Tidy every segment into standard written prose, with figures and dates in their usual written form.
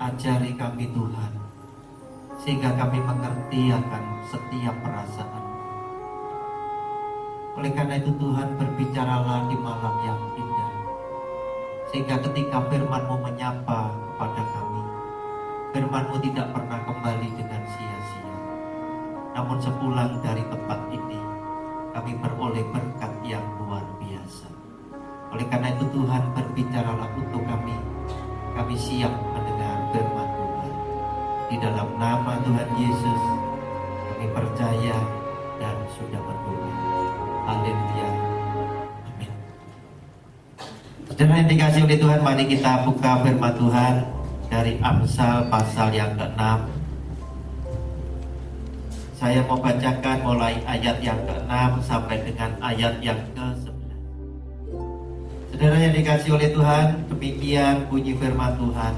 Ajari kami Tuhan, sehingga kami mengerti akan setiap perasaan. Oleh karena itu Tuhan, berbicaralah di malam yang indah, sehingga ketika firman-Mu menyapa kepada kami, firman-Mu tidak pernah kembali dengan sia-sia. Namun sepulang dari tempat ini, kami beroleh berkat yang luar biasa. Oleh karena itu Tuhan, berbicaralah untuk kami. Kami siap mendengar firman Tuhan. Di dalam nama Tuhan Yesus, kami percaya dan sudah berdoa. Haleluya. Amin. Saudara yang dikasihi oleh Tuhan, mari kita buka firman Tuhan dari Amsal pasal yang ke-6. Saya mau bacakan mulai ayat yang ke-6 sampai dengan ayat yang ke-11. Saudara yang dikasihi oleh Tuhan, demikian bunyi firman Tuhan.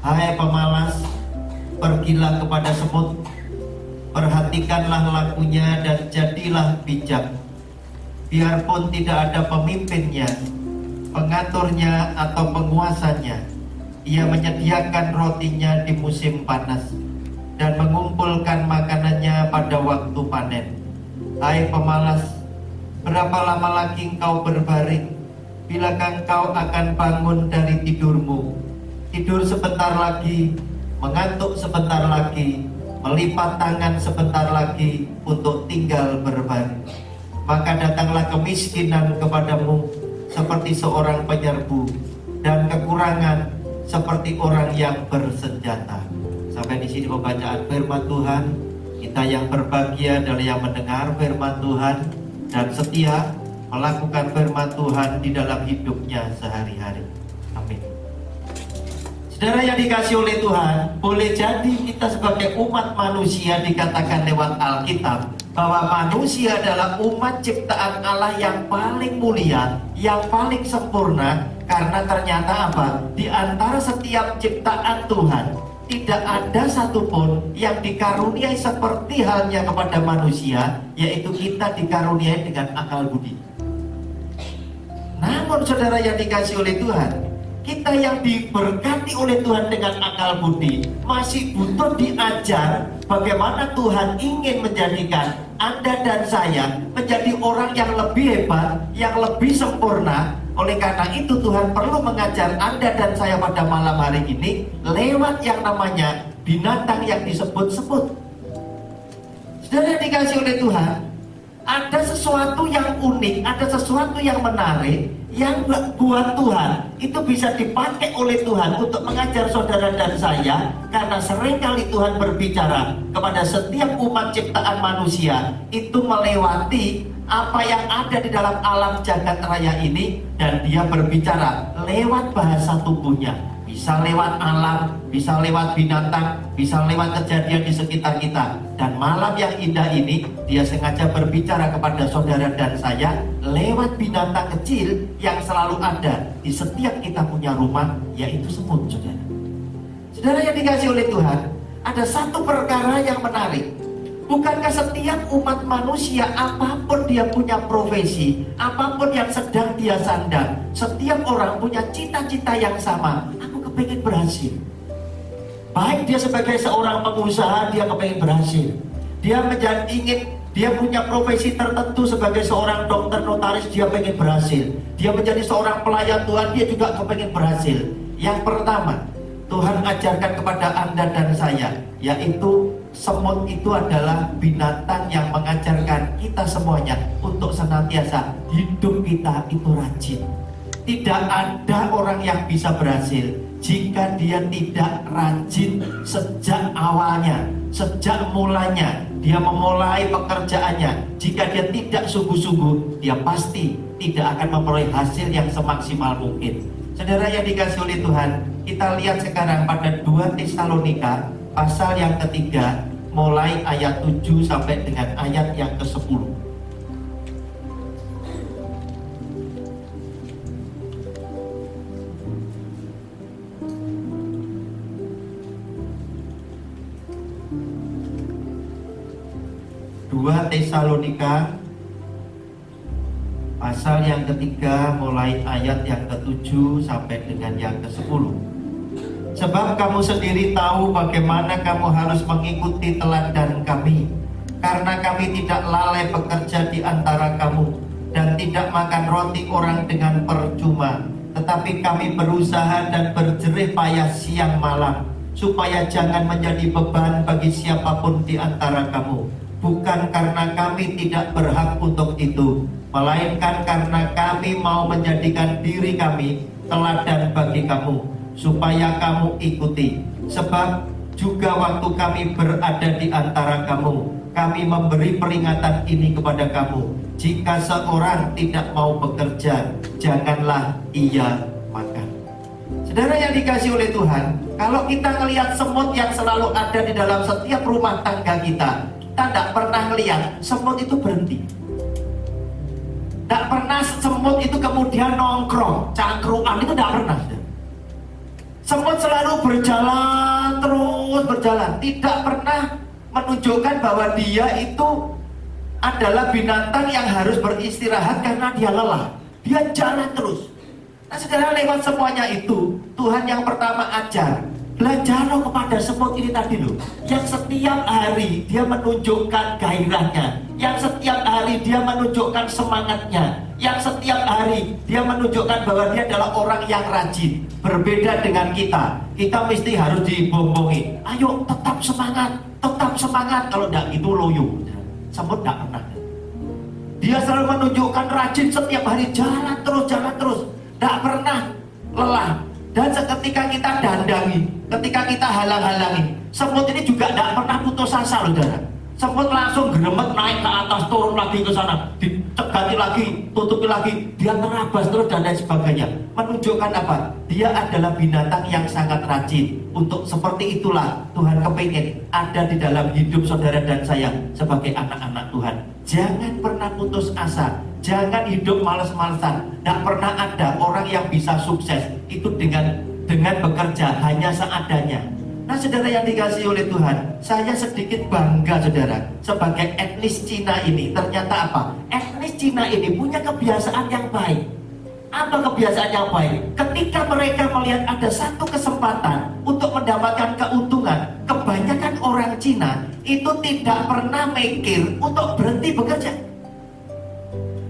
Hai pemalas, pergilah kepada semut, perhatikanlah lakunya dan jadilah bijak. Biarpun tidak ada pemimpinnya, pengaturnya atau penguasanya, ia menyediakan rotinya di musim panas dan mengumpulkan makanannya pada waktu panen. Hai pemalas, berapa lama lagi engkau berbaring? Bilakah engkau akan bangun dari tidurmu? Tidur sebentar lagi, mengantuk sebentar lagi, melipat tangan sebentar lagi untuk tinggal berbaring. Maka datanglah kemiskinan kepadamu seperti seorang penyerbu, dan kekurangan seperti orang yang bersenjata. Sampai di sini pembacaan firman Tuhan. Kita yang berbahagia adalah yang mendengar firman Tuhan dan setia melakukan firman Tuhan di dalam hidupnya sehari-hari. Amin. Saudara yang dikasihi oleh Tuhan, boleh jadi kita sebagai umat manusia dikatakan lewat Alkitab bahwa manusia adalah umat ciptaan Allah yang paling mulia, yang paling sempurna, karena ternyata apa? Di antara setiap ciptaan Tuhan, tidak ada satupun yang dikaruniai seperti halnya kepada manusia, yaitu kita dikaruniai dengan akal budi. Namun saudara yang dikasihi oleh Tuhan, kita yang diberkati oleh Tuhan dengan akal budi masih butuh diajar bagaimana Tuhan ingin menjadikan Anda dan saya menjadi orang yang lebih hebat, yang lebih sempurna. Oleh karena itu Tuhan perlu mengajar Anda dan saya pada malam hari ini lewat yang namanya binatang yang disebut-sebut. Saudara yang dikasihi oleh Tuhan, ada sesuatu yang unik, ada sesuatu yang menarik, yang buat Tuhan itu bisa dipakai oleh Tuhan untuk mengajar saudara dan saya. Karena seringkali Tuhan berbicara kepada setiap umat ciptaan manusia itu melewati apa yang ada di dalam alam jagat raya ini, dan dia berbicara lewat bahasa tubuhnya. Bisa lewat alam, bisa lewat binatang, bisa lewat kejadian di sekitar kita. Dan malam yang indah ini, dia sengaja berbicara kepada saudara dan saya lewat binatang kecil yang selalu ada di setiap kita punya rumah, yaitu semut, saudara. Saudara yang dikasihi oleh Tuhan, ada satu perkara yang menarik. Bukankah setiap umat manusia, apapun dia punya profesi, apapun yang sedang dia sandang, setiap orang punya cita-cita yang sama. Aku kepengen berhasil. Baik dia sebagai seorang pengusaha, dia kepengen berhasil. Dia punya profesi tertentu sebagai seorang dokter notaris, dia pengen berhasil. Dia menjadi seorang pelayan Tuhan, dia juga kepengen berhasil. Yang pertama, Tuhan ajarkan kepada Anda dan saya, yaitu semut itu adalah binatang yang mengajarkan kita semuanya untuk senantiasa hidup kita itu rajin. Tidak ada orang yang bisa berhasil jika dia tidak rajin sejak awalnya, sejak mulanya dia memulai pekerjaannya. Jika dia tidak sungguh-sungguh, dia pasti tidak akan memperoleh hasil yang semaksimal mungkin. Saudara yang dikasihi oleh Tuhan, kita lihat sekarang pada 2 Tesalonika pasal yang ketiga, mulai ayat 7 sampai dengan ayat yang ke-10. Dua Tesalonika pasal yang ketiga mulai ayat yang ke-7 sampai dengan yang ke-10. Sebab kamu sendiri tahu bagaimana kamu harus mengikuti teladan kami. Karena kami tidak lalai bekerja di antara kamu dan tidak makan roti orang dengan percuma, tetapi kami berusaha dan berjerih payah siang malam, supaya jangan menjadi beban bagi siapapun di antara kamu. Bukan karena kami tidak berhak untuk itu, melainkan karena kami mau menjadikan diri kami teladan bagi kamu, supaya kamu ikuti. Sebab juga waktu kami berada di antara kamu, kami memberi peringatan ini kepada kamu: jika seorang tidak mau bekerja, janganlah ia makan. Saudara yang dikasihi oleh Tuhan, kalau kita melihat semut yang selalu ada di dalam setiap rumah tangga kita tidak pernah melihat semut itu berhenti. Tidak pernah semut itu kemudian nongkrong, cangkruan, itu tidak pernah. Semut selalu berjalan, terus berjalan, tidak pernah menunjukkan bahwa dia itu adalah binatang yang harus beristirahat karena dia lelah. Dia jalan terus. Nah, saudara, lewat semuanya itu Tuhan yang pertama ajar, belajarlah kepada semut ini tadi loh, yang setiap hari dia menunjukkan gairahnya, yang setiap hari dia menunjukkan semangatnya, yang setiap hari dia menunjukkan bahwa dia adalah orang yang rajin. Berbeda dengan kita, kita mesti harus dibombongi, ayo tetap semangat, tetap semangat. Kalau tidak itu loyo. Semut tidak pernah. Dia selalu menunjukkan rajin, setiap hari jalan terus, tidak pernah lelah. Dan seketika kita dandangi, ketika kita halang-halangi, semut ini juga tidak pernah putus asa, saudara. Semut langsung geremet naik ke atas, turun lagi ke sana, dicegati lagi, tutupi lagi, dia terabas terus dan lain sebagainya. Menunjukkan apa? Dia adalah binatang yang sangat rajin. Untuk seperti itulah Tuhan kepingin ada di dalam hidup saudara dan saya sebagai anak-anak Tuhan. Jangan pernah putus asa, jangan hidup males-malesan. Tidak pernah ada orang yang bisa sukses itu dengan bekerja hanya seadanya. Nah, saudara yang dikasihi oleh Tuhan, saya sedikit bangga, saudara, sebagai etnis Cina ini. Ternyata apa? Etnis Cina ini punya kebiasaan yang baik. Apa kebiasaan yang baik? Ketika mereka melihat ada satu kesempatan untuk mendapatkan keuntungan, kebanyakan orang Cina itu tidak pernah mikir untuk berhenti bekerja.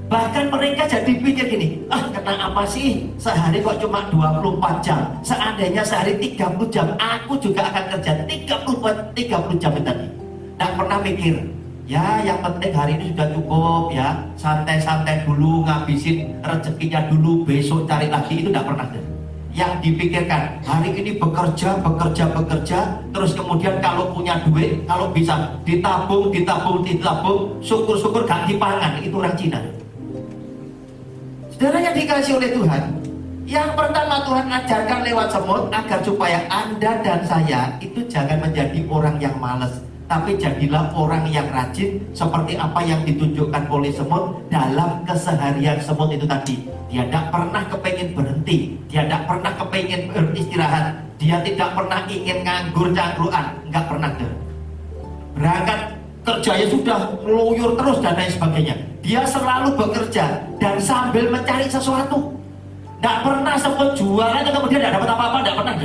Bahkan mereka jadi pikir gini, kenapa sih sehari kok cuma 24 jam? Seandainya sehari 30 jam, aku juga akan kerja 30 jam tadi. Tidak pernah mikir, ya yang penting hari ini sudah cukup ya, santai-santai dulu, ngabisin rezekinya dulu, besok cari lagi, itu tidak pernah. Yang dipikirkan, hari ini bekerja, terus kemudian kalau punya duit, kalau bisa ditabung, syukur-syukur ganti pangan, itu orang Cina. Saudara yang dikasih oleh Tuhan, yang pertama Tuhan ajarkan lewat semut agar supaya Anda dan saya itu jangan menjadi orang yang malas, tapi jadilah orang yang rajin seperti apa yang ditunjukkan oleh semut dalam keseharian semut itu tadi. Dia tidak pernah kepengen berhenti, dia tidak pernah kepengen beristirahat, dia tidak pernah ingin nganggur cangkruan, nggak pernah. Berangkat kerjanya sudah meluyur terus dan lain sebagainya. Dia selalu bekerja dan sambil mencari sesuatu. Tidak pernah sempat jualan dan kemudian tidak dapat apa-apa, tidak pernah.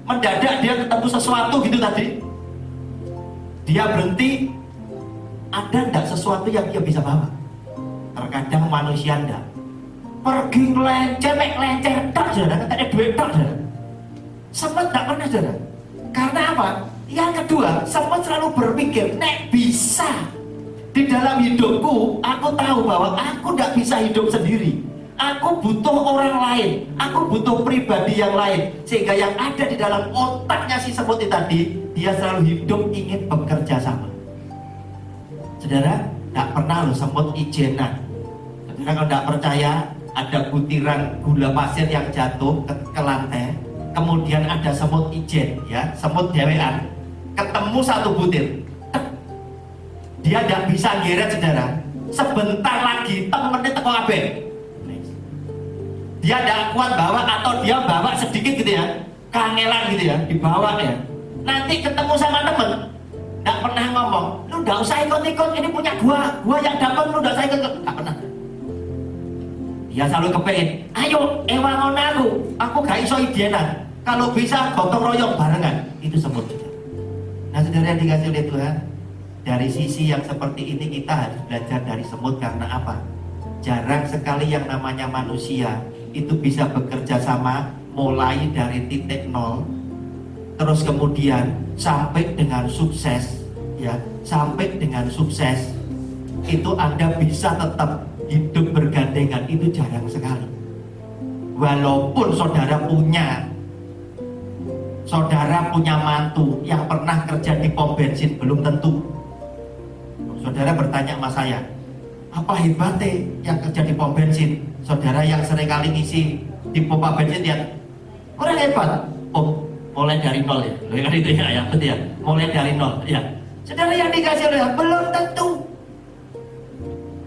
Mendadak dia ketemu sesuatu gitu tadi, dia berhenti. Ada tidak sesuatu yang dia bisa bawa? Terkadang manusia tidak. Pergi ngelencer, tak saudara, tak ada duit, tak saudara. Sempat tidak pernah, saudara. Karena apa? Yang kedua, sempat selalu berpikir, nek bisa di dalam hidupku, aku tahu bahwa aku tidak bisa hidup sendiri. Aku butuh orang lain, aku butuh pribadi yang lain. Sehingga yang ada di dalam otaknya si semut itu tadi, dia selalu hidup ingin bekerja sama. Saudara, tidak pernah loh semut ijenan. Saudara kalau tidak percaya, ada butiran gula pasir yang jatuh ke lantai, kemudian ada semut ijen, ya, semut dewean, ketemu satu butir. Dia tidak bisa ngeret, saudara. Sebentar lagi temennya teko kabeh. Dia tidak kuat bawa atau dia bawa sedikit gitu ya, kangelan gitu ya, dibawa ya. Nanti ketemu sama temen, tidak pernah ngomong, lu tidak usah ikut-ikut, ini punya gua yang dapat, lu tidak usah ikut, tidak pernah. Dia selalu kepengen, ayo ewangon aku gak iso idenan. Kalau bisa gotong royong barengan, itu semut juga. Nah saudara yang dikasih oleh Tuhan, dari sisi yang seperti ini kita harus belajar dari semut. Karena apa? Jarang sekali yang namanya manusia itu bisa bekerja sama mulai dari titik nol terus kemudian sampai dengan sukses, ya, sampai dengan sukses itu Anda bisa tetap hidup bergandengan, itu jarang sekali. Walaupun saudara punya mantu yang pernah kerja di pom bensin, belum tentu. Saudara bertanya sama saya, apa hebatnya yang kerja di pom bensin? Saudara yang sering kali ngisi di pompa bensin ya, orang hebat. Oh, mulai dari nol ya, kan itu ya, betul ya, mulai dari nol ya. Saudara yang dikasih oleh belum tentu.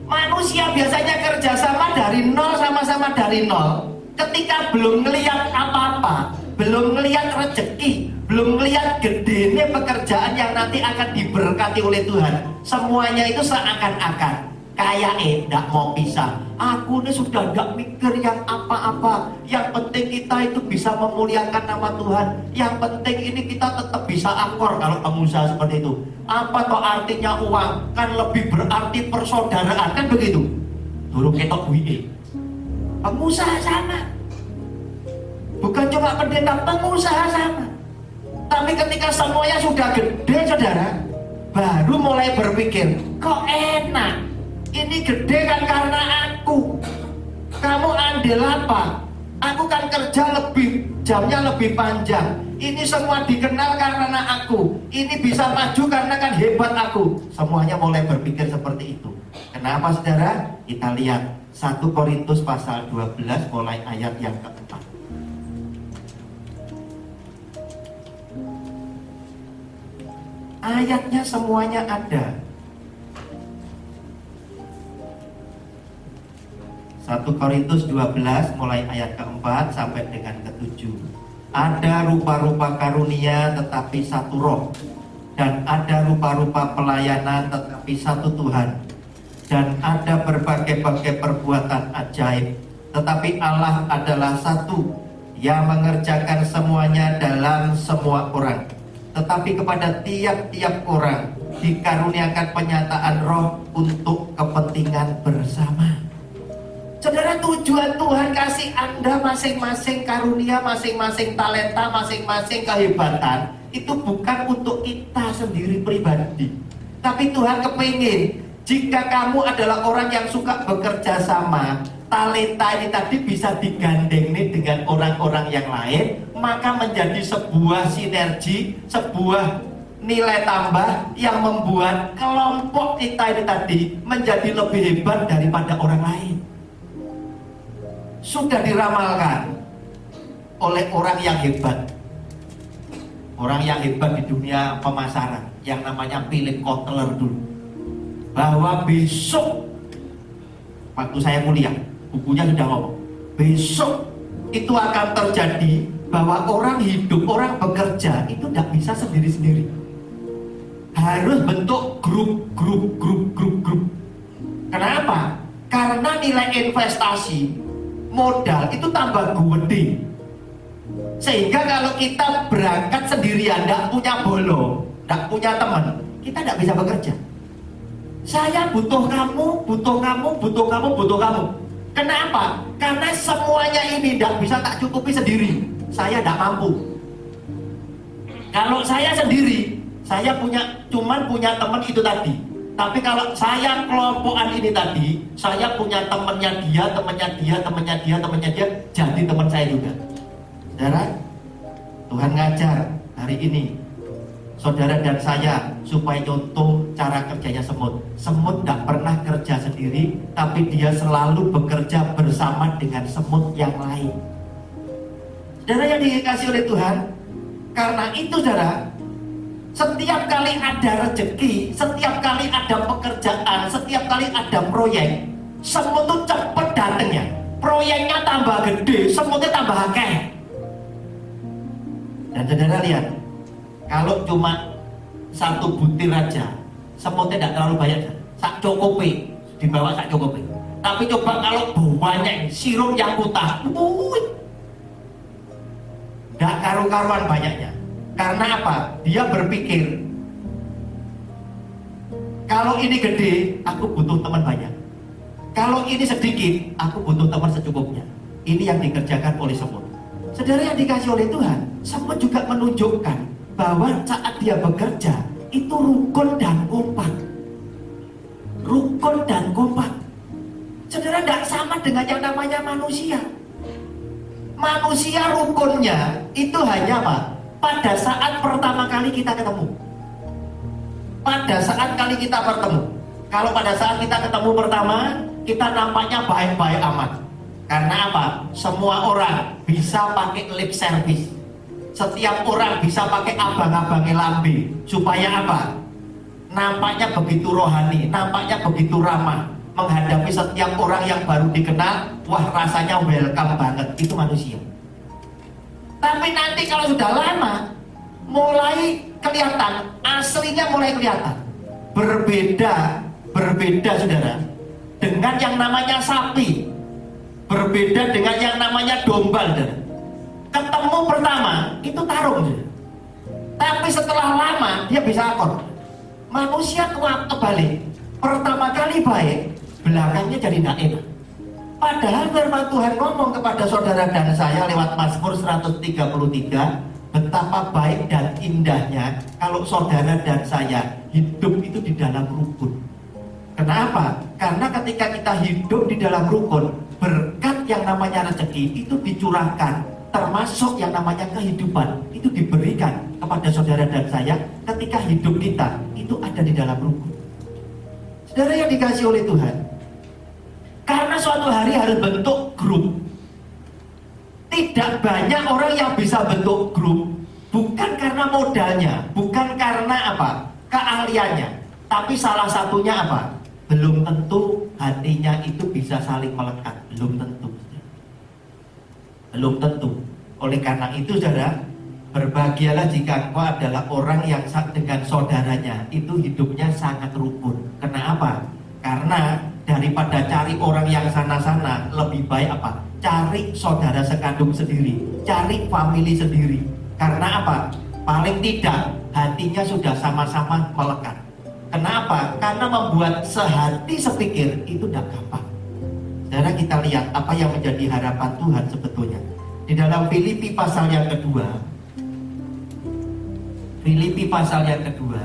Manusia biasanya kerjasama dari nol, sama-sama dari nol. Ketika belum ngelihat apa-apa, belum ngelihat rezeki, belum ngelihat gedenya pekerjaan yang nanti akan diberkati oleh Tuhan, semuanya itu seakan-akan kayak nggak mau pisah. Aku ini sudah nggak mikir yang apa-apa. Yang penting kita itu bisa memuliakan nama Tuhan. Yang penting ini kita tetap bisa akor. Kalau pengusaha seperti itu, apa toh artinya uang? Kan lebih berarti persaudaraan, kan begitu? Durung ketok duit. Pengusaha sama. Bukan cuma pendeta, pengusaha sama. Tapi ketika semuanya sudah gede, saudara, baru mulai berpikir, kok enak? Ini gede kan karena aku. Kamu andel apa? Aku kan kerja lebih, jamnya lebih panjang. Ini semua dikenal karena aku. Ini bisa maju karena kan hebat aku. Semuanya mulai berpikir seperti itu. Kenapa saudara? Kita lihat 1 Korintus pasal 12 mulai ayat yang keempat. Ayatnya semuanya ada. 1 Korintus 12 mulai ayat keempat sampai dengan ke-7. Ada rupa-rupa karunia tetapi satu roh, dan ada rupa-rupa pelayanan tetapi satu Tuhan, dan ada berbagai-bagai perbuatan ajaib, tetapi Allah adalah satu yang mengerjakan semuanya dalam semua orang. Tetapi kepada tiap-tiap orang dikaruniakan penyataan roh untuk kepentingan bersama. Saudara, tujuan Tuhan kasih Anda masing-masing karunia, masing-masing talenta, masing-masing kehebatan, itu bukan untuk kita sendiri pribadi. Tapi Tuhan kepingin, jika kamu adalah orang yang suka bekerja sama, talenta ini tadi bisa digandeng nih dengan orang-orang yang lain, maka menjadi sebuah sinergi, sebuah nilai tambah yang membuat kelompok kita ini tadi menjadi lebih hebat daripada orang lain. Sudah diramalkan oleh orang yang hebat. Orang yang hebat di dunia pemasaran, yang namanya Philip Kotler dulu, bahwa besok waktu saya kuliah, bukunya sudah ngomong, besok itu akan terjadi bahwa orang hidup, orang bekerja itu tidak bisa sendiri-sendiri. Harus bentuk grup. Kenapa? Karena nilai investasi modal itu tambah gede. Sehingga kalau kita berangkat sendirian, tidak punya bolo, tidak punya teman, kita tidak bisa bekerja. Saya butuh kamu, butuh kamu, butuh kamu, butuh kamu. Kenapa? Karena semuanya ini tidak bisa tak cukupi sendiri. Saya tidak mampu. Kalau saya sendiri, saya cuman punya teman itu tadi. Tapi kalau saya kelompokan ini tadi, saya punya temannya dia, jadi teman saya juga. Saudara, Tuhan ngajar hari ini saudara dan saya supaya contoh cara kerjanya semut. Semut tidak pernah kerja sendiri, tapi dia selalu bekerja bersama dengan semut yang lain. Saudara yang dikasih oleh Tuhan, karena itu saudara, setiap kali ada rezeki, setiap kali ada pekerjaan, setiap kali ada proyek, semut itu cepat datangnya. Proyeknya tambah gede, semutnya tambah akeh. Dan saudara lihat, kalau cuma 1 butir aja, semutnya tidak terlalu banyak. Sak cukupi, dibawa sak cukupi. Tapi coba kalau banyak sirup yang putah, Tidak karu-karuan banyaknya. Karena apa? Dia berpikir, kalau ini gede, aku butuh teman banyak. Kalau ini sedikit, aku butuh teman secukupnya. Ini yang dikerjakan oleh semut. Saudara yang dikasih oleh Tuhan, semut juga menunjukkan bahwa saat dia bekerja, itu rukun dan kompak. Rukun dan kompak. Saudara, tidak sama dengan yang namanya manusia. Manusia rukunnya itu hanya apa? Pada saat pertama kali kita ketemu. Pada saat kali kita bertemu. Kalau pada saat kita ketemu pertama, kita nampaknya baik-baik amat. Karena apa? Semua orang bisa pakai lip service. Setiap orang bisa pakai abang-abangnya lambe. Supaya apa? Nampaknya begitu rohani, nampaknya begitu ramah. Menghadapi setiap orang yang baru dikenal, wah rasanya welcome banget. Itu manusia. Tapi nanti kalau sudah lama, mulai kelihatan, aslinya mulai kelihatan. Berbeda saudara, dengan yang namanya sapi. Berbeda dengan yang namanya domba, saudara. Ketemu pertama, itu tarung, saudara. Tapi setelah lama, dia bisa akor. Manusia kebalik. Pertama kali baik, belakangnya jadi tidak enak. Padahal firman Tuhan ngomong kepada saudara dan saya lewat Mazmur 133, betapa baik dan indahnya kalau saudara dan saya hidup itu di dalam rukun. Kenapa? Karena ketika kita hidup di dalam rukun, berkat yang namanya rezeki itu dicurahkan, termasuk yang namanya kehidupan itu diberikan kepada saudara dan saya ketika hidup kita itu ada di dalam rukun. Saudara yang dikasih oleh Tuhan, karena suatu hari harus bentuk grup. Tidak banyak orang yang bisa bentuk grup, bukan karena modalnya, bukan karena apa? Keahliannya, tapi salah satunya apa? Belum tentu hatinya itu bisa saling melekat, belum tentu. Belum tentu. Oleh karena itu, saudara, berbahagialah jika engkau adalah orang yang dengan saudaranya itu hidupnya sangat rukun. Kenapa? Karena daripada cari orang yang sana-sana, lebih baik apa? Cari saudara sekandung sendiri, cari family sendiri. Karena apa? Paling tidak hatinya sudah sama-sama melekat. Kenapa? Karena membuat sehati sepikir itu tidak gampang. Saudara, kita lihat apa yang menjadi harapan Tuhan sebetulnya di dalam Filipi pasal yang kedua. Filipi pasal yang kedua,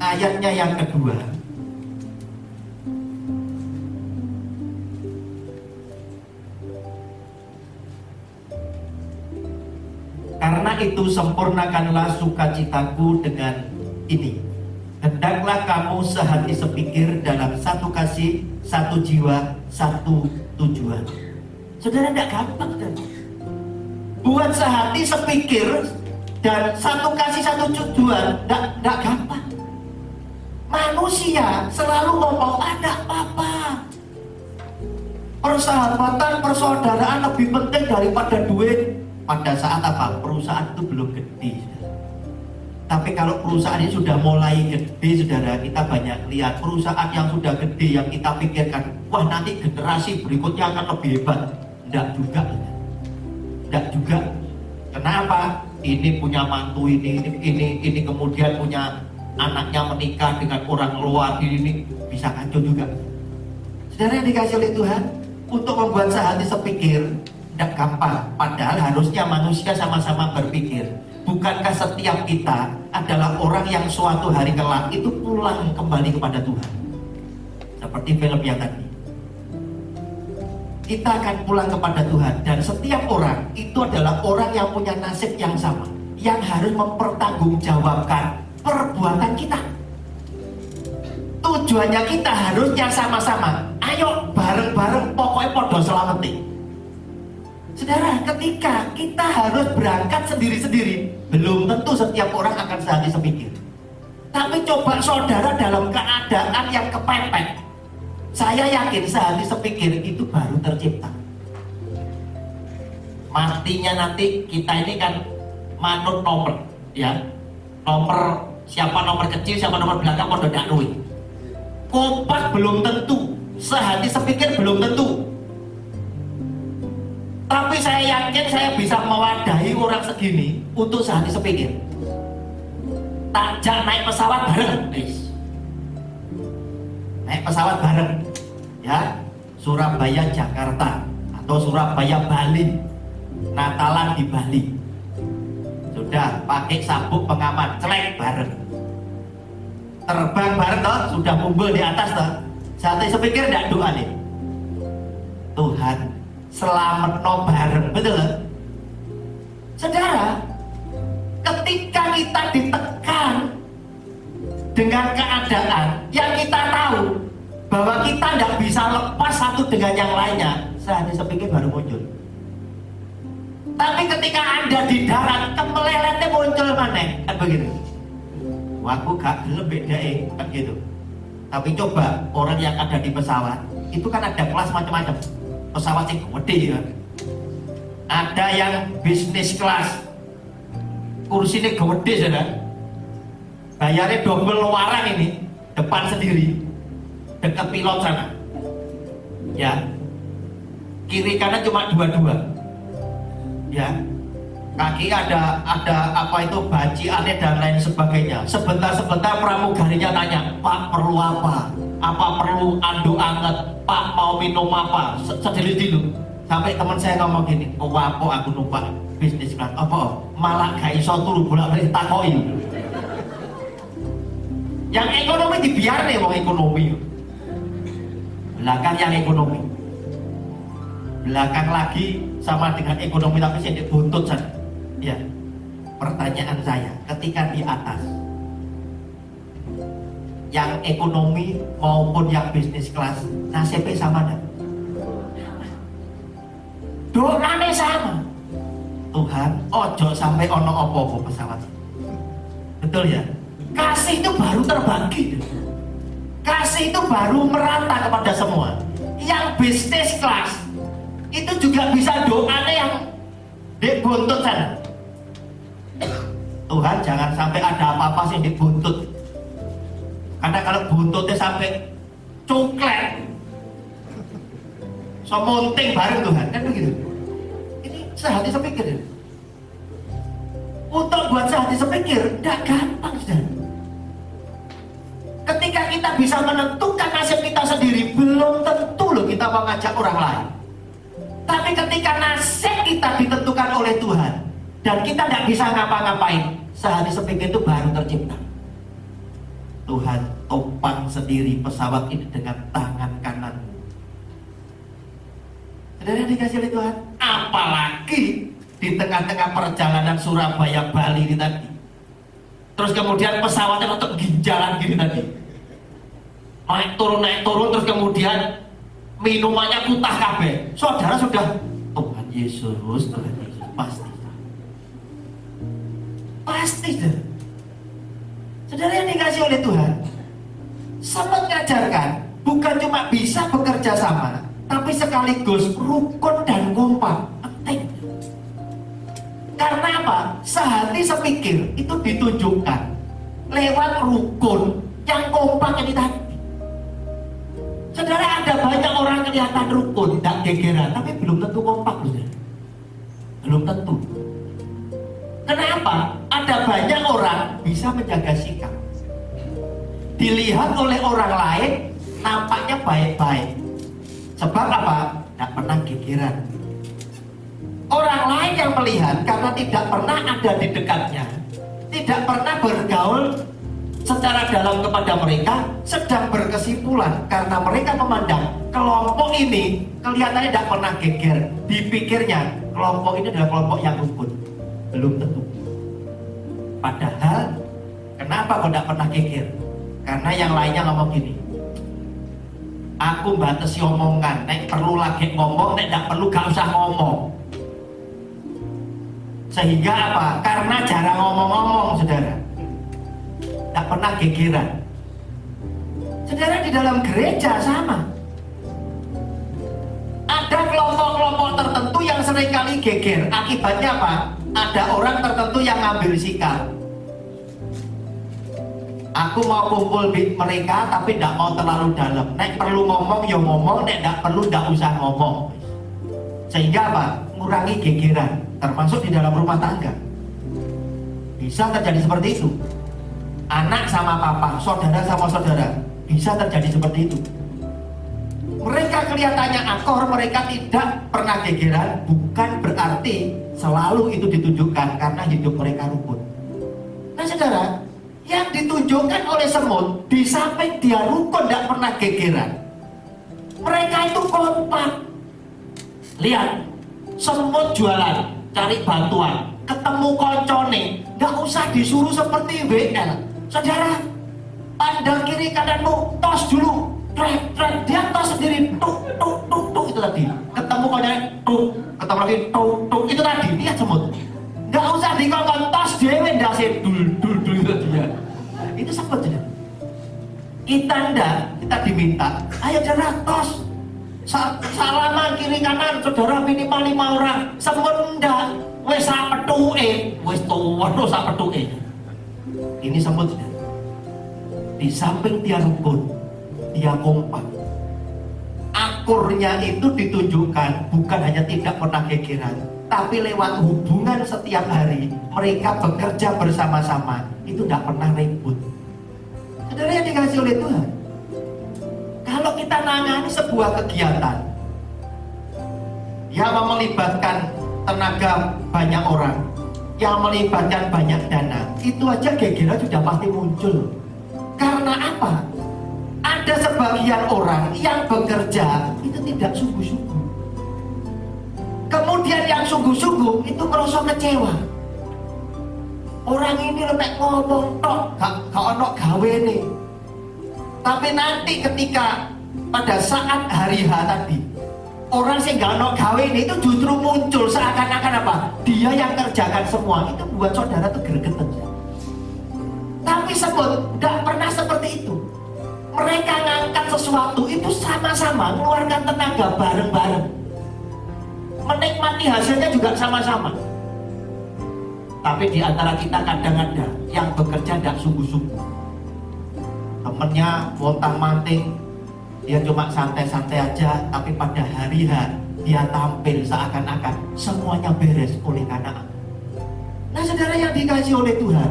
ayatnya yang kedua. Karena itu sempurnakanlah sukacitaku dengan ini. Hendaklah kamu sehati sepikir dalam satu kasih, satu jiwa, satu tujuan. Saudara, tidak gampang, saudara. Buat sehati sepikir dan satu kasih, satu tujuan, tidak gampang. Manusia selalu ngomong ada apa-apa. Persahabatan, persaudaraan lebih penting daripada duit. Pada saat apa? Perusahaan itu belum gede. Tapi kalau perusahaan ini sudah mulai gede, saudara, kita banyak lihat perusahaan yang sudah gede yang kita pikirkan, wah nanti generasi berikutnya akan lebih hebat. Tidak juga. Tidak juga. Kenapa? Ini punya mantu ini kemudian punya anaknya menikah dengan orang luar, ini bisa kacau juga. Saudara yang dikasih oleh Tuhan, untuk membuat sehati sepikir tidak gampang. Padahal harusnya manusia sama-sama berpikir. Bukankah setiap kita adalah orang yang suatu hari kelak itu pulang kembali kepada Tuhan? Seperti film yang tadi. Kita akan pulang kepada Tuhan. Dan setiap orang itu adalah orang yang punya nasib yang sama, yang harus mempertanggungjawabkan perbuatan kita. Tujuannya kita harusnya sama-sama. Ayo bareng-bareng pokoknya podo selamati. Saudara, ketika kita harus berangkat sendiri-sendiri, belum tentu setiap orang akan sehati sepikir. Tapi coba saudara dalam keadaan yang kepepet, saya yakin sehati sepikir itu baru tercipta. Matinya nanti kita ini kan manut nomor, ya. Nomor, siapa nomor kecil, siapa nomor belakang, podo ndak duwe. Kompak belum tentu, sehati sepikir belum tentu. Tapi saya yakin saya bisa mewadahi orang segini untuk sehari sepikir. Takjak naik pesawat bareng, naik pesawat bareng, ya, Surabaya Jakarta atau Surabaya Bali, Natalan di Bali. Sudah pakai sabuk pengaman, celek bareng, terbang bareng toh, sudah kumpul di atas toh. Sehari sepikir tidak doa nih, Tuhan selamat no bareng, betul kan? Saudara, ketika kita ditekan dengan keadaan yang kita tahu bahwa kita tidak bisa lepas satu dengan yang lainnya, sehari sepikir baru muncul. Tapi ketika Anda di darat, kemeleletnya muncul mana? Kan begitu. Aku gak lebih dae, kan gitu. Tapi coba orang yang ada di pesawat, itu kan ada kelas macam-macam. Pesawat yang gede kan, ada yang bisnis kelas, kursinya gede saudara, bayarnya double warang ini, depan sendiri, dekat pilot sana, ya, kiri kanan cuma dua-dua, ya, kaki ada apa itu baci aneh dan lain sebagainya. Sebentar pramugarinya tanya, Pak perlu apa? Apa perlu anduk anget? Pak mau minum apa? Sedih dulu. Sampai teman saya ngomong gini, oh apa aku numpak bisnis kelas? Apa? Malah gak iso turu bolak-balik takoi. Yang ekonomi dibiar nih wong ekonomi. Belakang yang ekonomi. Belakang lagi sama dengan ekonomi tapi saya buntut sana. Ya. Pertanyaan saya, ketika di atas yang ekonomi maupun yang bisnis kelas, nasibnya sama enggak? Doanya sama. Tuhan, ojo sampai ono opo-opo pesawat. Betul ya? Kasih itu baru terbagi. Kasih itu baru merata kepada semua. Yang bisnis kelas itu juga bisa doanya yang dibuntut sana. Tuhan, jangan sampai ada apa-apa sih dibuntut. Karena kalau buntutnya sampai coklat, so monting bareng Tuhan, kan begitu. Ini sehati sepikir ya. Untuk buat sehati sepikir, tidak gampang saudara. Ketika kita bisa menentukan nasib kita sendiri, belum tentu loh kita mengajak orang lain. Tapi ketika nasib kita ditentukan oleh Tuhan, dan kita tidak bisa ngapa-ngapain, sehati sepikir itu baru tercipta. Tuhan topang sendiri pesawat ini dengan tangan kanan. Saudara dikasih oleh Tuhan, apalagi di tengah-tengah perjalanan Surabaya Bali ini tadi. Terus kemudian pesawatnya untuk ginjalan gini tadi. Naik turun terus kemudian minumannya kutah kabeh. Saudara sudah Tuhan Yesus pasti. Pasti saudara. Saudara yang dikasih oleh Tuhan, sempat mengajarkan bukan cuma bisa bekerja sama, tapi sekaligus rukun dan kompak. Penting. Karena apa? Sehati sepikir itu ditunjukkan lewat rukun yang kompak ini tadi. Saudara, ada banyak orang kelihatan rukun, tidak gegeran, tapi belum tentu kompak, saudara. Belum tentu. Kenapa? Ada banyak orang bisa menjaga sikap. Dilihat oleh orang lain nampaknya baik-baik. Sebab apa? Tidak pernah gegeran. Orang lain yang melihat karena tidak pernah ada di dekatnya, tidak pernah bergaul secara dalam kepada mereka, sedang berkesimpulan karena mereka memandang kelompok ini kelihatannya tidak pernah geger. Dipikirnya kelompok ini adalah kelompok yang rukun. Belum tentu. Padahal kenapa kok tidak pernah geger? Karena yang lainnya ngomong gini, aku batasi omongan, nek perlu lagi ngomong, nek tidak perlu gak usah ngomong. Sehingga apa? Karena jarang ngomong-ngomong, saudara, tidak pernah gegeran. Saudara, di dalam gereja sama. Ada kelompok-kelompok tertentu yang seringkali geger. Akibatnya apa? Ada orang tertentu yang ngambil sikap. Aku mau kumpul di mereka tapi tidak mau terlalu dalam. Nek perlu ngomong ya ngomong, nek tidak perlu tidak usah ngomong. Sehingga apa? mengurangi gegeran, termasuk di dalam rumah tangga. Bisa terjadi seperti itu. Anak sama papa, saudara sama saudara, bisa terjadi seperti itu. Mereka kelihatannya akor, mereka tidak pernah gegeran, bukan berarti selalu itu ditunjukkan karena hidup mereka rukun. Nah saudara, yang ditunjukkan oleh semut, di samping dia rukun tidak pernah gegeran, mereka itu kompak. Lihat, semut jualan, cari bantuan, ketemu koncone, nggak usah disuruh seperti WL. Saudara, pandang kiri kananmu, tos dulu, trek, dia tos sendiri, tuk, itu tadi. Ketemu koncone, ketemu lagi, tuk, itu tadi, lihat semut. Nggak usah dikongkong, tos dewe, ndase, dul, itu dia. Itu semut saja. Kita diminta, ayo saudara, tos. Salaman kiri kanan, saudara minimal 5 orang. Semut enggak, wes sapetuke, wes tuwa sapetuke. Ini semut. Di samping dia rukun, dia kompak. Akurnya itu ditunjukkan bukan hanya tidak pernah gegeran, tapi lewat hubungan setiap hari mereka bekerja bersama-sama, itu tidak pernah ribut. Saudara yang dikasih oleh Tuhan, kalau kita nangani sebuah kegiatan yang melibatkan tenaga banyak orang, yang melibatkan banyak dana, itu aja gegeran sudah pasti muncul. Karena apa? Ada sebagian orang yang bekerja itu tidak sungguh-sungguh. Kemudian yang sungguh-sungguh itu merasa kecewa. Orang ini lepek ngomong tok, gak ono gawe nih. Tapi nanti ketika pada saat hari H tadi, orang sing gak ono gawe ini itu justru muncul seakan-akan apa? Dia yang kerjakan semua. Itu buat saudara tuh gregetan. Tapi semut gak pernah seperti itu. Mereka ngangkat sesuatu itu sama-sama, mengeluarkan tenaga bareng-bareng. Menikmati hasilnya juga sama-sama. Tapi di antara kita kadang-kadang yang bekerja tidak sungguh-sungguh. Temennya montang-manting, dia cuma santai-santai aja, tapi pada hari H dia tampil seakan-akan semuanya beres oleh karena aku. Nah saudara yang dikasih oleh Tuhan,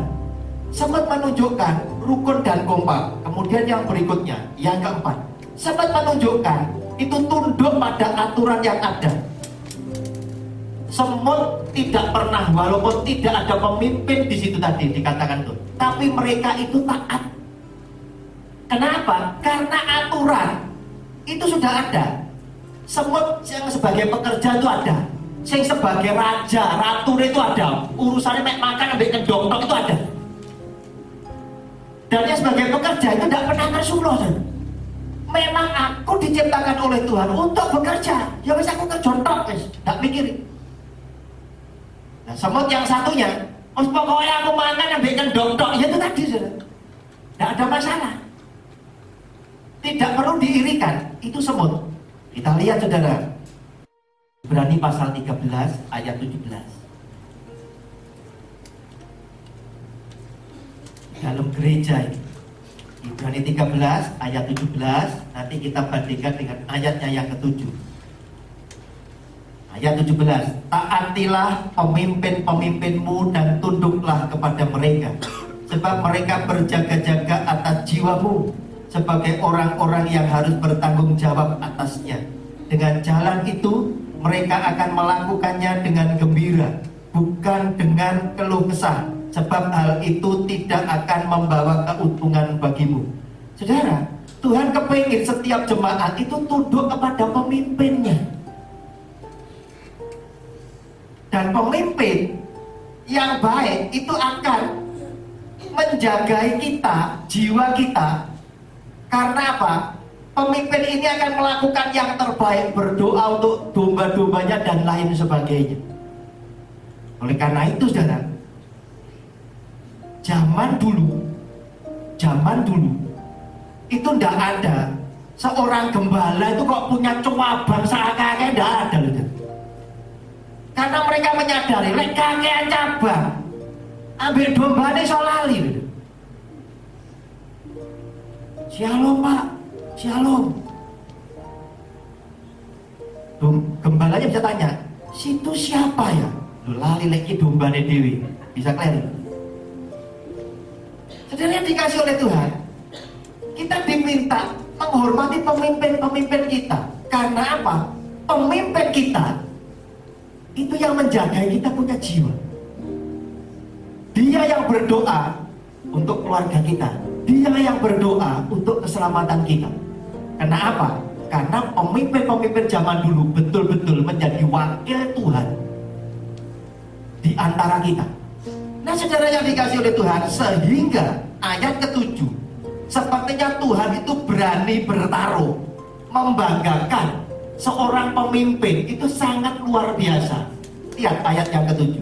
sempat menunjukkan rukun dan kompak. Kemudian yang berikutnya, yang keempat, sempat menunjukkan itu tunduk pada aturan yang ada. Semut tidak pernah, walaupun tidak ada pemimpin di situ tadi dikatakan tuh, tapi mereka itu taat. Kenapa? Karena aturan itu sudah ada. Semut yang sebagai pekerja itu ada, yang sebagai raja, ratu itu ada. Urusannya mek makan ambil kendong itu ada. Dan yang sebagai pekerja itu tidak pernah tersuruh. Memang aku diciptakan oleh Tuhan untuk bekerja. Ya wes aku kerjontok wes, tidak mikirin. Nah, semut yang satunya, pokoknya aku makan ambil kendong ya itu tadi sudah. Tidak ada masalah. Tidak perlu diirikan, itu semut. Kita lihat saudara, Ibrani pasal 13 ayat 17. Dalam gereja ini, Ibrani 13 ayat 17, nanti kita bandingkan dengan ayatnya yang ke-7. Ayat 17, taatilah pemimpin-pemimpinmu dan tunduklah kepada mereka, sebab mereka berjaga-jaga atas jiwamu, sebagai orang-orang yang harus bertanggung jawab atasnya. Dengan jalan itu mereka akan melakukannya dengan gembira, bukan dengan keluh kesah, sebab hal itu tidak akan membawa keuntungan bagimu. Saudara, Tuhan kepingin setiap jemaat itu tunduk kepada pemimpinnya. Dan pemimpin yang baik itu akan menjagai kita, jiwa kita. Karena apa? Pemimpin ini akan melakukan yang terbaik, berdoa untuk domba-dombanya dan lain sebagainya. Oleh karena itu saudara, zaman dulu itu tidak ada seorang gembala itu kok punya cabang seakan-akan, tidak ada loh. Karena mereka menyadari lek kakean cabang ambil dombanya so lali loh. Shalom Pak, shalom. Gembalanya bisa tanya, situ siapa ya? Lu lali lagi dombane dewi. Bisa keliru. Saudara yang dikasih oleh Tuhan, kita diminta menghormati pemimpin-pemimpin kita. Karena apa? Pemimpin kita itu yang menjaga kita punya jiwa. Dia yang berdoa untuk keluarga kita. Dia yang berdoa untuk keselamatan kita. Kenapa? Karena pemimpin-pemimpin zaman dulu betul-betul menjadi wakil Tuhan di antara kita. Nah, saudara yang dikasih oleh Tuhan, sehingga ayat ke-7, sepertinya Tuhan itu berani bertaruh, membanggakan seorang pemimpin itu sangat luar biasa. Lihat ayat yang ke-7.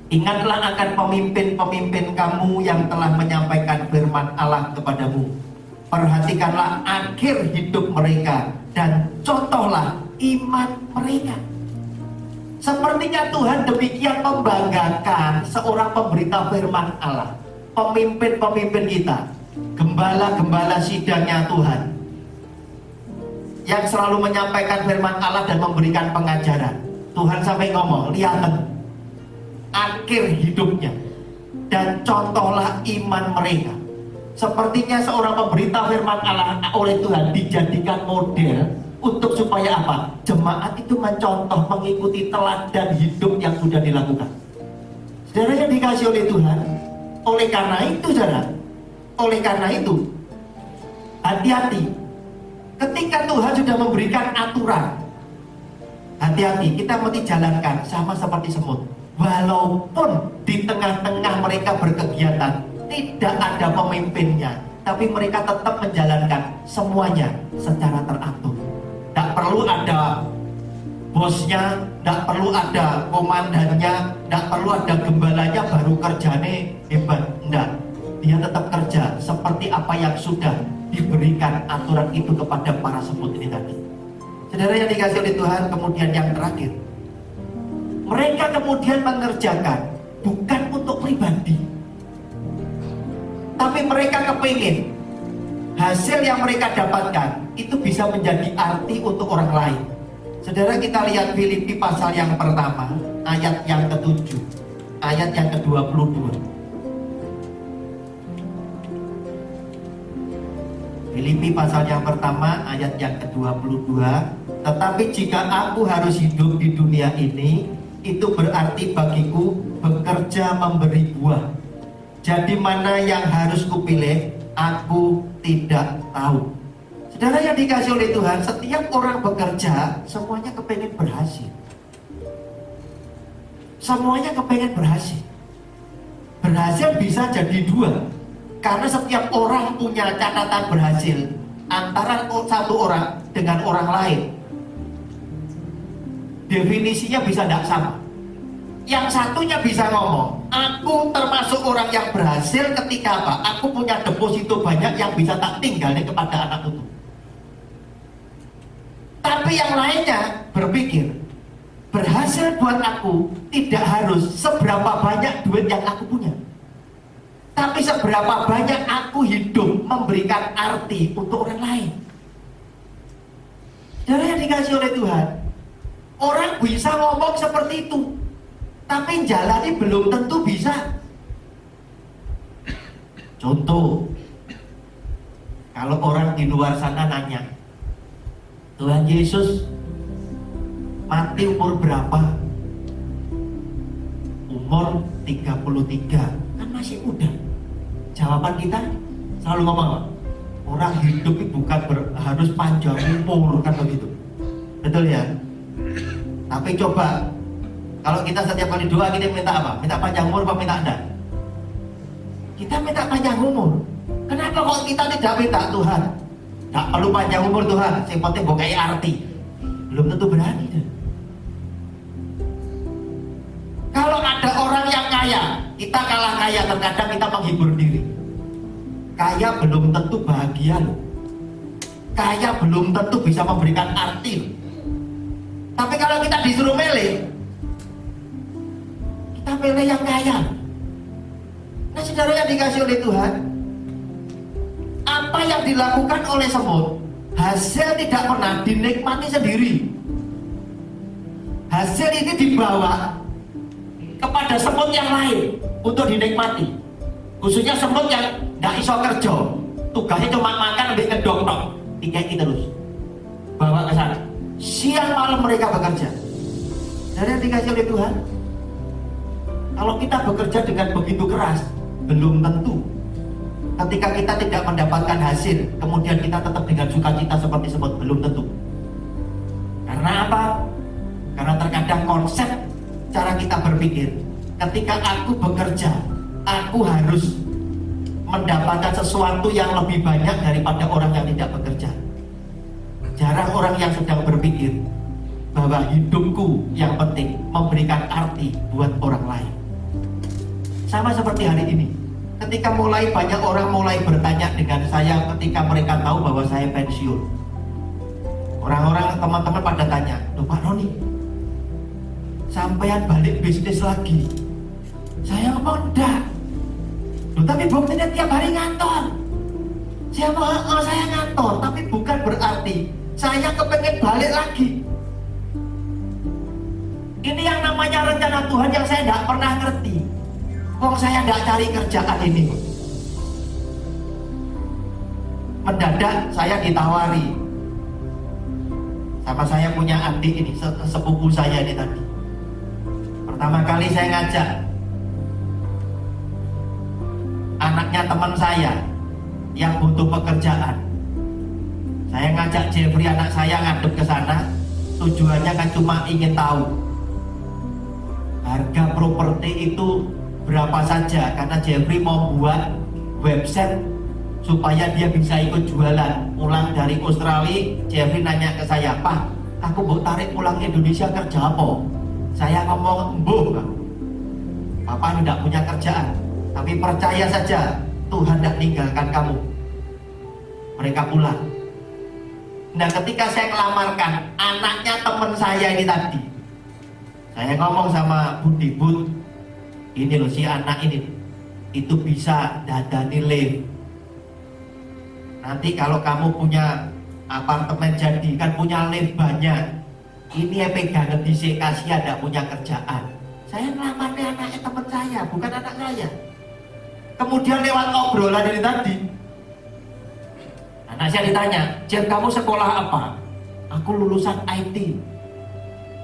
Ingatlah akan pemimpin-pemimpin kamu yang telah menyampaikan firman Allah kepadamu. Perhatikanlah akhir hidup mereka dan contohlah iman mereka. Sepertinya Tuhan demikian membanggakan seorang pemberita firman Allah, pemimpin-pemimpin kita, gembala-gembala sidangnya Tuhan, yang selalu menyampaikan firman Allah dan memberikan pengajaran. Tuhan sampai ngomong, lihat akhir hidupnya dan contohlah iman mereka. Sepertinya seorang pemberita firman Allah oleh Tuhan dijadikan model untuk supaya apa? Jemaat itu mencontoh, mengikuti teladan hidup yang sudah dilakukan. Saudara yang dikasih oleh Tuhan, oleh karena itu saudara, oleh karena itu hati-hati. Ketika Tuhan sudah memberikan aturan, hati-hati, kita mesti jalankan sama seperti semut. Walaupun di tengah-tengah mereka berkegiatan, tidak ada pemimpinnya, tapi mereka tetap menjalankan semuanya secara teratur. Tidak perlu ada bosnya, tidak perlu ada komandannya, tidak perlu ada gembalanya baru kerjanya hebat. Tidak, dia tetap kerja seperti apa yang sudah diberikan aturan itu kepada para semut ini tadi. Saudara yang dikasih oleh Tuhan, kemudian yang terakhir, mereka kemudian mengerjakan bukan untuk pribadi, tapi mereka kepingin hasil yang mereka dapatkan itu bisa menjadi arti untuk orang lain. Saudara, kita lihat Filipi pasal yang pertama, ayat yang ke-7, ayat yang ke-22. Filipi pasal yang pertama, ayat yang ke-22. Tetapi jika aku harus hidup di dunia ini, itu berarti bagiku bekerja memberi buah. Jadi mana yang harus kupilih, aku tidak tahu. Saudara yang dikasih oleh Tuhan, setiap orang bekerja, semuanya kepengen berhasil. Semuanya kepengen berhasil. Berhasil bisa jadi dua. Karena setiap orang punya catatan berhasil antara satu orang dengan orang lain. Definisinya bisa tidak sama. Yang satunya bisa ngomong, aku termasuk orang yang berhasil ketika apa? Aku punya deposito banyak yang bisa tak tinggalin kepada anak itu. Tapi yang lainnya berpikir, berhasil buat aku tidak harus seberapa banyak duit yang aku punya, tapi seberapa banyak aku hidup memberikan arti untuk orang lain. Saudara yang dikasih oleh Tuhan, orang bisa ngomong seperti itu, tapi jalani belum tentu bisa. Contoh, kalau orang di luar sana nanya, Tuhan Yesus mati umur berapa? Umur 33. Kan masih muda. Jawaban kita selalu ngomong, orang hidup itu bukan harus panjang umur, kan begitu. Betul ya? Tapi coba, kalau kita setiap kali doa kita minta apa? Minta panjang umur apa minta enggak? Kita minta panjang umur. Kenapa kok kita tidak minta Tuhan? Tidak perlu panjang umur Tuhan, yang penting gue kayak arti. Belum tentu berani deh. Kalau ada orang yang kaya, kita kalah kaya, terkadang kita menghibur diri. Kaya belum tentu bahagia loh. Kaya belum tentu bisa memberikan arti loh. Tapi kalau kita disuruh milih, kita pilih yang kaya. Nah, saudara yang dikasih oleh Tuhan, apa yang dilakukan oleh semut, hasil tidak pernah dinikmati sendiri. hasil ini dibawa kepada semut yang lain untuk dinikmati, khususnya semut yang nggak iso kerja, tugasnya cuma makan ambil kedok tok, dikeki terus bawa ke sana, siang malam mereka bekerja. Dan yang dikasih oleh Tuhan, kalau kita bekerja dengan begitu keras, belum tentu ketika kita tidak mendapatkan hasil kemudian kita tetap dengan sukacita seperti semut, belum tentu. Karena apa? Karena terkadang konsep cara kita berpikir, ketika aku bekerja, aku harus mendapatkan sesuatu yang lebih banyak daripada orang yang tidak bekerja. Jarang orang yang sedang berpikir bahwa hidupku yang penting memberikan arti buat orang lain. Sama seperti hari ini, ketika mulai banyak orang mulai bertanya dengan saya ketika mereka tahu bahwa saya pensiun. Orang-orang, teman-teman pada tanya, "Loh Pak Roni, sampean balik bisnis lagi?" Saya ngomong, "Enggak." "Loh tapi buktinya tiap hari ngantor." Saya ngomong, "Saya ngantor, tapi bukan berarti saya kepengen balik lagi." Ini yang namanya rencana Tuhan yang saya tidak pernah ngerti. Kok saya tidak cari kerjaan ini? Mendadak saya ditawari sama saya punya adik ini, sepupu saya ini tadi. Pertama kali saya ngajak anaknya teman saya yang butuh pekerjaan. Saya ngajak Jeffrey anak saya ngadep ke sana. Tujuannya kan cuma ingin tahu harga properti itu berapa saja, karena Jeffrey mau buat website supaya dia bisa ikut jualan. Pulang dari Australia, Jeffrey nanya ke saya, "Pak, aku mau tarik pulang Indonesia kerja apa?" Saya ngomong, "Mbuh, Papa tidak punya kerjaan, tapi percaya saja Tuhan tidak meninggalkan kamu." Mereka pulang. Nah, ketika saya ngelamarkan anaknya teman saya ini tadi, saya ngomong sama Budi, "Bud, ini loh si anak ini itu bisa dadani lift. Nanti kalau kamu punya apartemen jadi kan punya lift banyak. Ini ya pegangan di kasihan tidak punya kerjaan." Saya ngelamarnya anaknya teman saya, bukan anak saya. Kemudian lewat obrolan ini tadi, anak saya ditanya, "Jeff, kamu sekolah apa?" "Aku lulusan IT.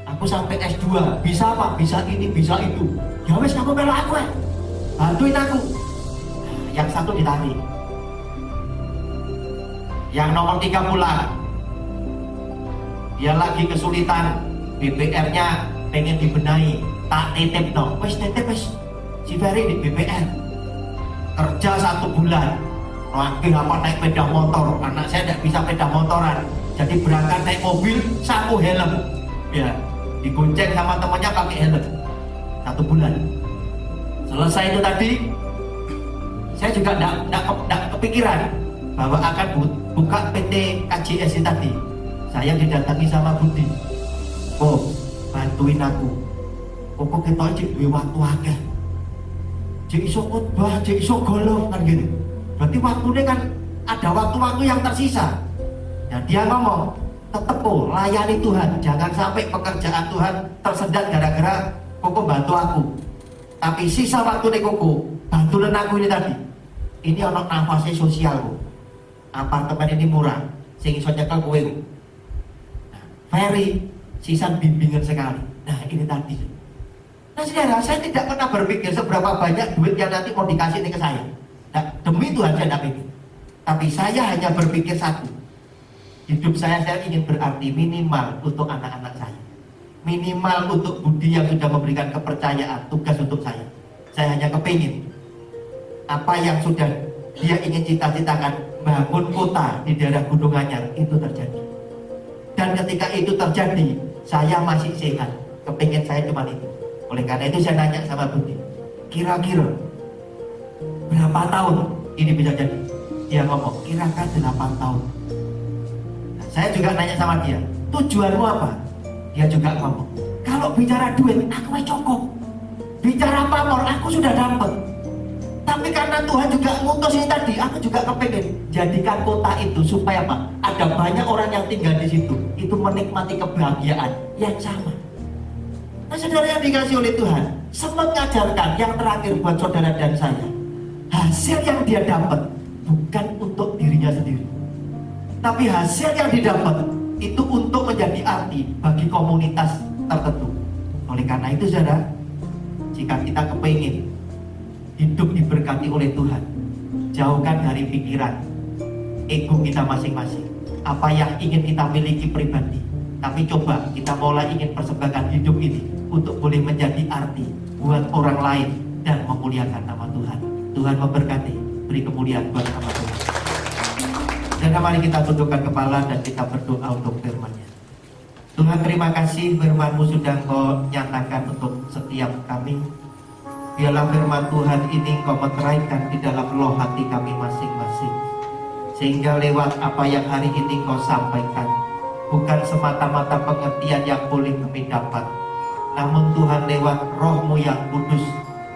Aku sampai S2, bisa apa? Bisa ini, bisa itu." "Ya wes, kamu melok aku ya, bantuin aku." Yang satu ditarik, yang nomor 3 pulang. Dia lagi kesulitan, BPR-nya pengen dibenahi, tak titip no, wes titip wes si Ferry di BPR. Kerja 1 bulan, lagi apa naik sepeda motor, anak saya tidak bisa sepeda motoran, jadi berangkat naik mobil, sapu helm, ya digonceng sama temannya pakai helm. 1 bulan. Selesai itu tadi, saya juga tidak kepikiran bahwa akan buka PT KJS ini tadi. Saya didatangi sama Budi, "Oh, bantuin aku. Kok kita aja duwe waktu akeh. Cek iso khotbah, cek iso golong kan gitu. Berarti waktunya kan ada waktu-waktu yang tersisa." Dan dia ngomong, "Tetep kok layani Tuhan, jangan sampai pekerjaan Tuhan tersendat gara-gara koko bantu aku. Tapi sisa waktu nih koko bantuin aku ini tadi. Ini ono nafasnya sosial kok. Apartemen ini murah, sing iso nyekel kowe." Nah, Ferry sisa bimbingan sekali. Nah, ini tadi. Nah, saudara, saya tidak pernah berpikir seberapa banyak duit yang nanti mau dikasih ini ke saya. Nah, demi Tuhan saya tidak pikir. Tapi saya hanya berpikir satu. Hidup saya ingin berarti minimal untuk anak-anak saya. Minimal untuk Budi yang sudah memberikan kepercayaan, tugas untuk saya. Saya hanya kepingin apa yang sudah dia ingin cita-citakan, bangun kota di daerah Gunung Anyar, itu terjadi. Dan ketika itu terjadi, saya masih sehat. Kepingin saya cuma itu. Oleh karena itu saya nanya sama Budi, kira-kira berapa tahun ini bisa jadi? Dia ngomong, kira-kira 8 tahun. Nah, saya juga nanya sama dia, tujuanmu apa? Dia juga ngomong, kalau bicara duit, aku cukup. Bicara pamor, aku sudah dapat. Tapi karena Tuhan juga ngutus ini tadi, aku juga kepengen jadikan kota itu supaya apa? Ada banyak orang yang tinggal di situ, itu menikmati kebahagiaan yang sama. Nah, saudara yang dikasih oleh Tuhan, sempat mengajarkan yang terakhir buat saudara dan saya, hasil yang dia dapat bukan untuk dirinya sendiri, tapi hasil yang didapat itu untuk menjadi arti bagi komunitas tertentu. Oleh karena itu saudara, jika kita kepingin hidup diberkati oleh Tuhan, jauhkan dari pikiran ego kita masing-masing, apa yang ingin kita miliki pribadi, tapi coba kita mulai ingin persembahkan hidup ini untuk boleh menjadi arti buat orang lain dan memuliakan nama Tuhan. Tuhan memberkati, beri kemuliaan buat nama Tuhan. Dan mari kita tundukkan kepala dan kita berdoa untuk firman-Nya. Tuhan, terima kasih firman-Mu sudah Kau nyatakan untuk setiap kami. Biarlah firman Tuhan ini Kau meteraikan di dalam loh hati kami masing-masing, sehingga lewat apa yang hari ini Kau sampaikan, bukan semata-mata pengertian yang boleh kami dapat, namun Tuhan lewat Roh-Mu yang kudus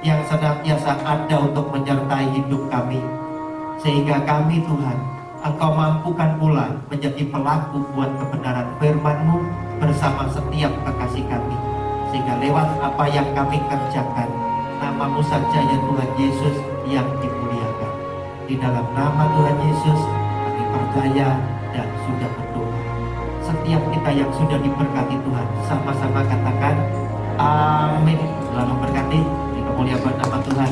yang senantiasa ada untuk menyertai hidup kami, sehingga kami Tuhan, Engkau mampukan pula menjadi pelaku buat kebenaran firman-Mu bersama setiap kekasih kami, sehingga lewat apa yang kami kerjakan, nama-Mu saja ya Tuhan Yesus yang dimuliakan. Di dalam nama Tuhan Yesus kami percaya dan sudah berdoa. Setiap kita yang sudah diberkati Tuhan, sama-sama katakan amin. Selamat memberkati, kemuliaan buat nama Tuhan.